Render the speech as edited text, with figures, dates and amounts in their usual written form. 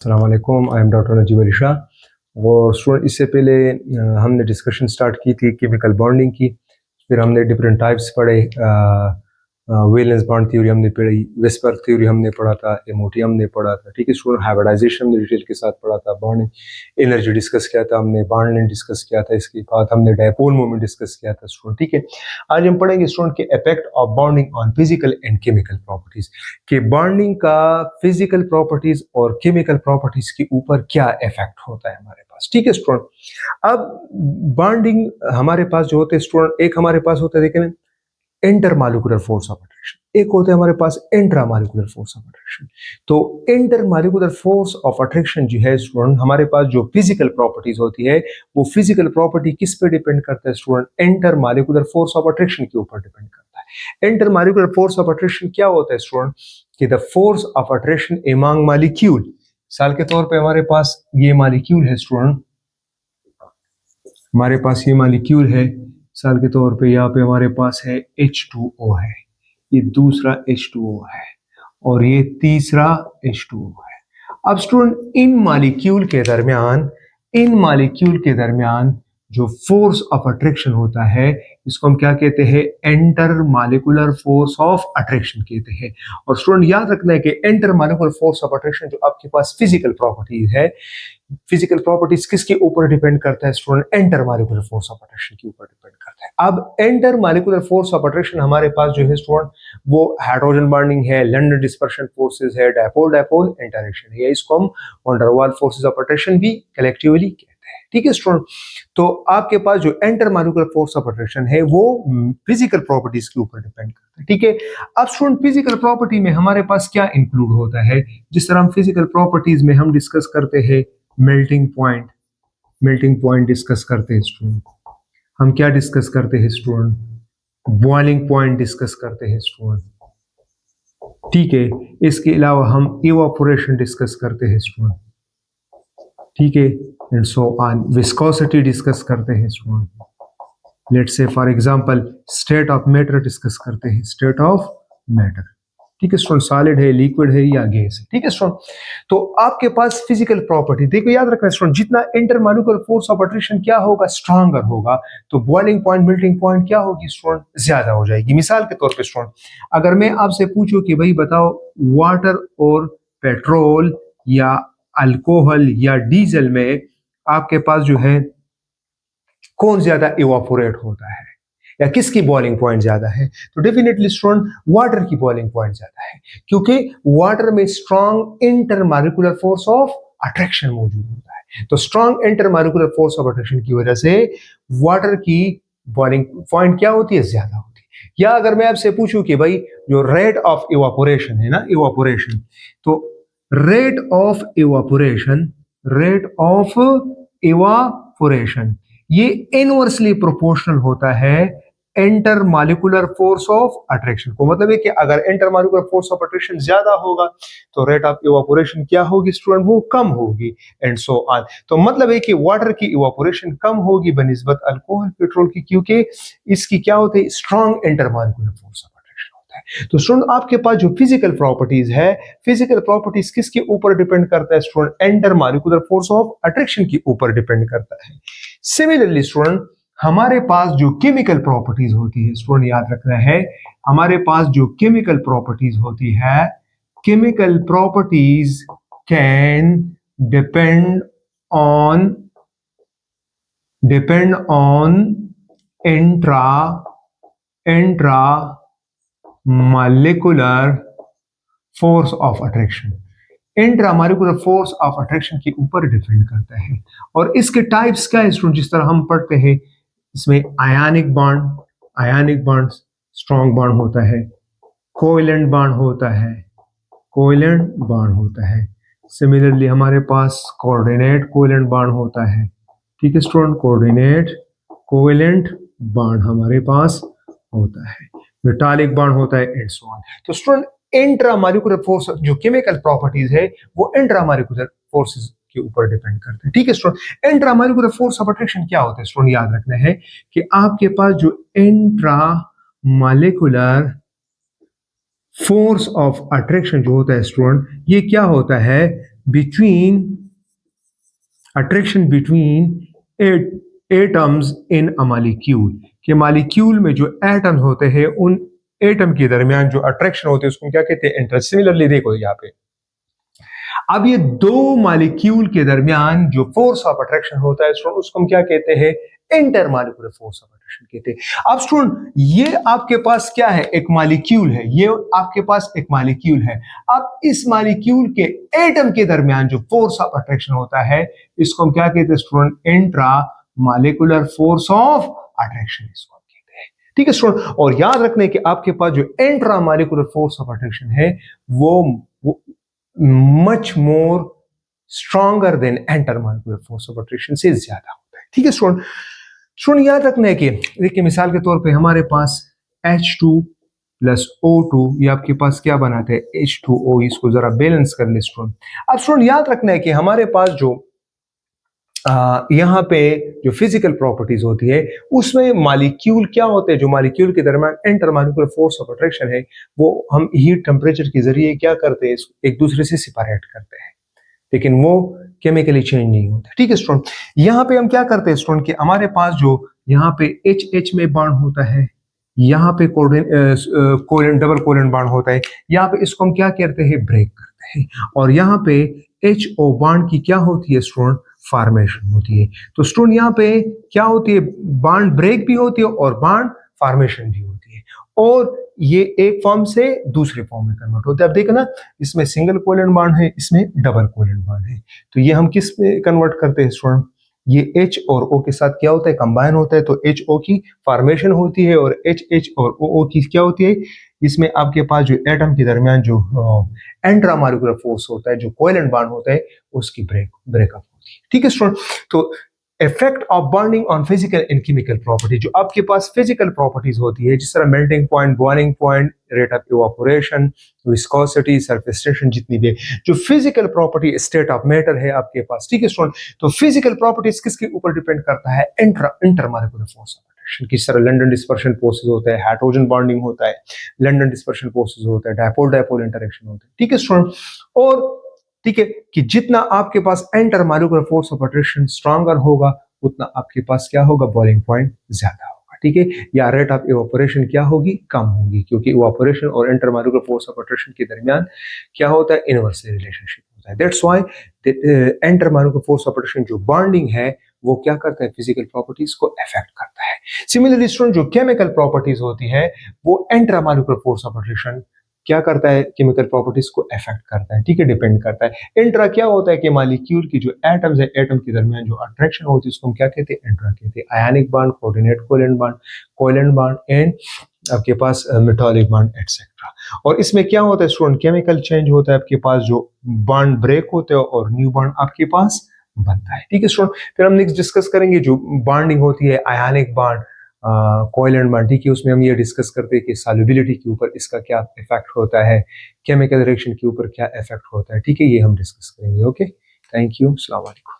अस्सलाम वालेकुम, I am doctor Najeeb Ali Shah. और स्टूडेंट इससे पहले हमने डिस्कशन स्टार्ट की थी केमिकल बॉन्डिंग की। फिर हमने डिफरेंट टाइप्स पढ़े, वैलेंस बॉन्ड थ्योरी हमने पढ़ी, वेस्पर थ्योरी हमने पढ़ा था, एमओटी हमने पढ़ा था। ठीक है स्टूडेंट, हाइब्रिडाइजेशन हमने डिटेल के साथ पढ़ा था, बॉन्डिंग एनर्जी डिस्कस किया था हमने, बॉन्डिंग डिस्कस किया था, इसके बाद हमने डायपोल मोमेंट डिस्कस किया था स्टूडेंट। ठीक है, आज हम पढ़ेंगे स्टूडेंट के effect of bonding on physical and chemical properties, कि बॉन्डिंग का फिजिकल प्रॉपर्टीज और केमिकल प्रॉपर्टीज के ऊपर क्या इफेक्ट होता है हमारे पास। ठीक है स्टूडेंट, अब बॉन्डिंग हमारे पास जो होते हैं स्टूडेंट, एक हमारे पास होता है देखें ना इंटरमॉलिक्यूलर फोर्स ऑफ अट्रैक्शन, एक होता है हमारे पास इंट्रामॉलिक्यूलर फोर्स ऑफ अट्रैक्शन। तो इंटरमॉलिक्यूलर फोर्स ऑफ अट्रैक्शन जो है स्टूडेंट, हमारे पास जो फिजिकल प्रॉपर्टीज होती है वो फिजिकल प्रॉपर्टी किस पे डिपेंड करता है student? Intermolecular force of attraction के ऊपर डिपेंड करता है। इंटरमॉलिक्यूलर फोर्स ऑफ अट्रैक्शन क्या होता है स्टूडेंट? कि the force of attraction among molecule. मिसाल के तौर पे हमारे पास ये मॉलिक्यूल है स्टूडेंट, हमारे पास ये मॉलिक्यूल है, मिसाल के तौर पे यहाँ पे हमारे पास है H2O है, ये दूसरा H2O है और ये तीसरा H2O है। अब स्टूडेंट इन मॉलिक्यूल के दरमियान जो फोर्स ऑफ अट्रैक्शन होता है इसको हम क्या कहते हैं? Inter molecular force of attraction कहते हैं। और स्टूडेंट याद रखना है कि inter molecular force of attraction जो आपके पास फिजिकल प्रॉपर्टीज है, फिजिकल प्रॉपर्टीज किसके ऊपर डिपेंड करता है student? Enter molecular force of attraction के ऊपर डिपेंड करता है। अब enter molecular force of attraction हमारे पास जो है स्टूडेंट वो हाइड्रोजन बॉन्डिंग है, लंडन डिस्पर्शन फोर्सेस है, डायपोल डायपोल इंटरेक्शन है, इसको हम van der Waals forces of attraction भी कलेक्टिवली कहते हैं। ठीक है स्टूडेंट, तो आपके पास जो intermolecular force of attraction है वो फिजिकल प्रॉपर्टीज के ऊपर डिपेंड करता है। ठीक है, अब स्टूडेंट फिजिकल प्रॉपर्टी में हमारे पास क्या इंक्लूड होता है? जिस तरह हम फिजिकल प्रॉपर्टीज में हम डिस्कस करते हैं मेल्टिंग पॉइंट डिस्कस करते हैं स्टूडेंट, हम क्या डिस्कस करते हैं स्टूडेंट? बॉइलिंग पॉइंट डिस्कस करते हैं स्टूडेंट। ठीक है, इसके अलावा हम इवापोरेशन डिस्कस करते हैं स्टूडेंट। ठीक है, and so on viscosity discuss करते हैं student. Let's say for example state of matter discuss करते हैं, स्टेट ऑफ मैटर। ठीक है स्टूडेंट, सॉलिड है, लिक्विड है या गैस है। ठीक है स्टूडेंट, तो आपके पास फिजिकल प्रॉपर्टी देखो, याद रखना स्टूडेंट, जितना इंटरमॉलिक्यूलर फोर्स ऑफ अट्रैक्शन क्या होगा? स्ट्रॉन्गर होगा, तो बॉइलिंग पॉइंट मेल्टिंग पॉइंट क्या होगी स्टूडेंट? ज्यादा हो जाएगी। मिसाल के तौर पे स्टूडेंट, अगर मैं आपसे पूछूं कि भाई बताओ वाटर और पेट्रोल या अल्कोहल या डीजल में आपके पास जो है कौन ज्यादा इवापोरेट होता है या किसकी बॉइलिंग पॉइंट ज्यादा है? तो डेफिनेटली स्टूडेंट वाटर की बॉइलिंग पॉइंट ज्यादा है, क्योंकि वाटर में strong intermolecular force of attraction मौजूद होता है। तो strong intermolecular force of attraction की वजह से वाटर की बॉइलिंग पॉइंट क्या होती है? ज्यादा होती है। या अगर मैं आपसे पूछूं कि भाई जो रेट ऑफ इवापोरेशन है ना, इवापोरेशन, तो रेट ऑफ इवापोरेशन ये इनवर्सली प्रोपोर्शनल होता है inter molecular force of attraction को। मतलब है कि अगर inter molecular force of attraction ज्यादा होगा तो रेट ऑफ इवापोरेशन क्या होगी स्टूडेंट? वो कम होगी, एंड सो ऑन। तो मतलब है कि वाटर की इवापोरेशन कम होगी बनिस्बत अल्कोहल पेट्रोल की, क्योंकि इसकी क्या होती है? Strong inter molecular force of attraction होता है। तो स्टूडेंट आपके पास जो फिजिकल प्रॉपर्टीज है, फिजिकल प्रॉपर्टीज किसके ऊपर डिपेंड करता है student? Inter molecular force of attraction के ऊपर डिपेंड करता है। सिमिलरली स्टूडेंट हमारे पास जो केमिकल प्रॉपर्टीज होती है स्टूडेंट, याद रखना है, हमारे पास जो केमिकल प्रॉपर्टीज होती है, chemical properties can depend on intra molecular force of attraction. Intramolecular force of attraction के ऊपर डिपेंड करता है। और इसके टाइप्स क्या है स्टूडेंट? जिस तरह हम पढ़ते हैं इसमें आयनिक बॉन्ड स्ट्रॉन्ग बॉन्ड होता है, कोवेलेंट बॉन्ड होता है, सिमिलरली हमारे पास कोऑर्डिनेट कोवेलेंट बॉन्ड होता है। ठीक है स्टूडेंट, कोऑर्डिनेट कोवेलेंट बॉन्ड हमारे पास होता है, मेटालिक बॉन्ड होता है, एंड सो ऑन। तो स्टूडेंट इंट्रामॉलिक्यूलर फोर्स जो केमिकल प्रॉपर्टीज है वो इंट्रामॉलिक्यूलर फोर्सेस के ऊपर डिपेंड करते हैं। ठीक है student, intramolecular force of attraction क्या होता है स्टूडेंट? याद रखना है कि आपके पास जो इंट्रामॉलिक्यूलर फोर्स ऑफ अट्रैक्शन जो होता है स्टूडेंट, ये क्या होता है? Between attraction between atoms in a molecule, कि मॉलिक्यूल में जो एटम्स होते हैं उन एटम के दरमियान जो अट्रैक्शन होते हैं उसको क्या कहते हैं? इंटरेस्ट। सिमिलरली देखो यहाँ पे, अब ये दो मॉलिक्यूल के दरमियान जो फोर्स ऑफ अट्रैक्शन होता है स्टूडेंट, उसको हम क्या कहते हैं? Inter molecular force of attraction कहते हैं। अब स्टूडेंट ये आपके पास क्या है? एक मॉलिक्यूल है, ये आपके पास एक मॉलिक्यूल है। अब इस मॉलिक्यूल के एटम के दरमियान जो फोर्स ऑफ अट्रैक्शन होता है इसको हम क्या कहते हैं student? Intra molecular force of attraction इसको हम कहते हैं। ठीक है स्टूडेंट, और याद रखने कि आपके पास जो intra molecular force of attraction है वो much more stronger than enter molecular force of attraction से ज्यादा होता है। ठीक है स्टूडेंट, स्टूडेंट याद रखना है कि देखिए मिसाल के तौर पे हमारे पास H2 प्लस O2, ये आपके पास क्या बनाते हैं? H2O। इसको जरा बैलेंस कर ले स्टूडेंट। अब स्टूडेंट याद रखना है कि हमारे पास जो यहाँ पे जो फिजिकल प्रॉपर्टीज होती है उसमें मॉलिक्यूल क्या होते हैं? जो मॉलिक्यूल के दरमियान inter molecular force of attraction है वो हम हीट टेम्परेचर के जरिए क्या करते हैं? एक दूसरे से सेपरेट करते हैं, लेकिन वो केमिकली चेंज नहीं होता। ठीक है स्टूडेंट, यहाँ पे हम क्या करते हैं स्टूडेंट कि हमारे पास जो यहाँ पे HH में बॉन्ड होता है, यहाँ पे कोलन डबल कोलन बॉन्ड होता है, यहाँ पे इसको हम क्या करते हैं? ब्रेक करते हैं। और यहाँ पे HO बॉन्ड की क्या होती है स्टूडेंट? फॉर्मेशन होती है। तो स्टूडेंट यहाँ पे क्या होती है? बॉन्ड ब्रेक भी होती है और बॉन्ड फॉर्मेशन भी होती है, और ये एक फॉर्म से दूसरे फॉर्म में कन्वर्ट होता है। अब देखो ना, इसमें सिंगल कोवेलेंट बॉन्ड है, इसमें डबल कोवेलेंट बॉन्ड है, तो ये हम किस में कन्वर्ट करते हैं स्टूडेंट? ये H और O के साथ क्या होता है? कंबाइन होता है, तो HO की फॉर्मेशन होती है और HH और OO की क्या होती है? इसमें आपके पास जो एटम के दरमियान जो इंट्रामॉलिक्यूलर फोर्स होता है, जो कोवेलेंट बॉन्ड होता है, उसकी ब्रेकअप होती है। ठीक है स्टूडेंट, तो effect of bonding on physical and chemical property, जो आपके पास फिजिकल प्रॉपर्टीज होती है जिस तरह melting point, boiling point, rate of evaporation, viscosity, surface tension, जितनी भी जो physical property state of matter है आपके पास। ठीक है स्टूडेंट, तो फिजिकल प्रॉपर्टीज किसके ऊपर डिपेंड करता है? Intermolecular force of attraction. किस तरह लंडन डिस्पर्शन फोर्सेस होता है, हाइड्रोजन बॉन्डिंग होता है, लंडन डिस्पर्शन फोर्सेस होता है, डायपोल डायपोल इंटरेक्शन होता है। ठीक है स्टूडेंट, और ठीक है कि जितना आपके पास intermolecular force of attraction stronger होगा उतना आपके पास क्या होगा? बॉइलिंग पॉइंट ज्यादा होगा। ठीक है, या रेट ऑफ इवापोरेशन क्या होगी? कम होगी, क्योंकि इवापोरेशन और enter molecular force of attraction के दरमियान क्या होता है? इनवर्सली रिलेशनशिप होता है। That's why enter molecular force of attraction जो बॉन्डिंग है वो क्या करता है? फिजिकल प्रॉपर्टीज को अफेक्ट करता है। सिमिलरली स्टूडेंट जो केमिकल प्रॉपर्टीज होती है वो enter molecular force of attraction क्या करता है? केमिकल प्रॉपर्टीज को अफेक्ट करता है। ठीक है, डिपेंड करता है। इंट्रा क्या होता है कि मॉलिक्यूल की जो एटम्स है, एटम के दरमियान जो अट्रैक्शन होती है उसको हम क्या कहते हैं? इंट्रा कहते हैं। Ionic bond, coordinate covalent bond and आपके पास मेटालिक बॉन्ड एटसेट्रा। और इसमें क्या होता है स्टूडेंट? केमिकल चेंज होता है, आपके पास जो बॉन्ड ब्रेक होते हैं और न्यू बॉन्ड आपके पास बनता है। ठीक है स्टूडेंट, फिर हम नेक्स्ट डिस्कस करेंगे जो बॉन्डिंग होती है, आयनिक बॉन्ड, कोवेलेंट बॉन्ड। ठीक है, उसमें हम ये डिस्कस करते हैं कि सॉल्युबिलिटी के ऊपर इसका क्या इफेक्ट होता है, केमिकल रिएक्शन के ऊपर क्या इफेक्ट होता है। ठीक है, ये हम डिस्कस करेंगे। ओके, थैंक यू, अस्सलाम वालेकुम।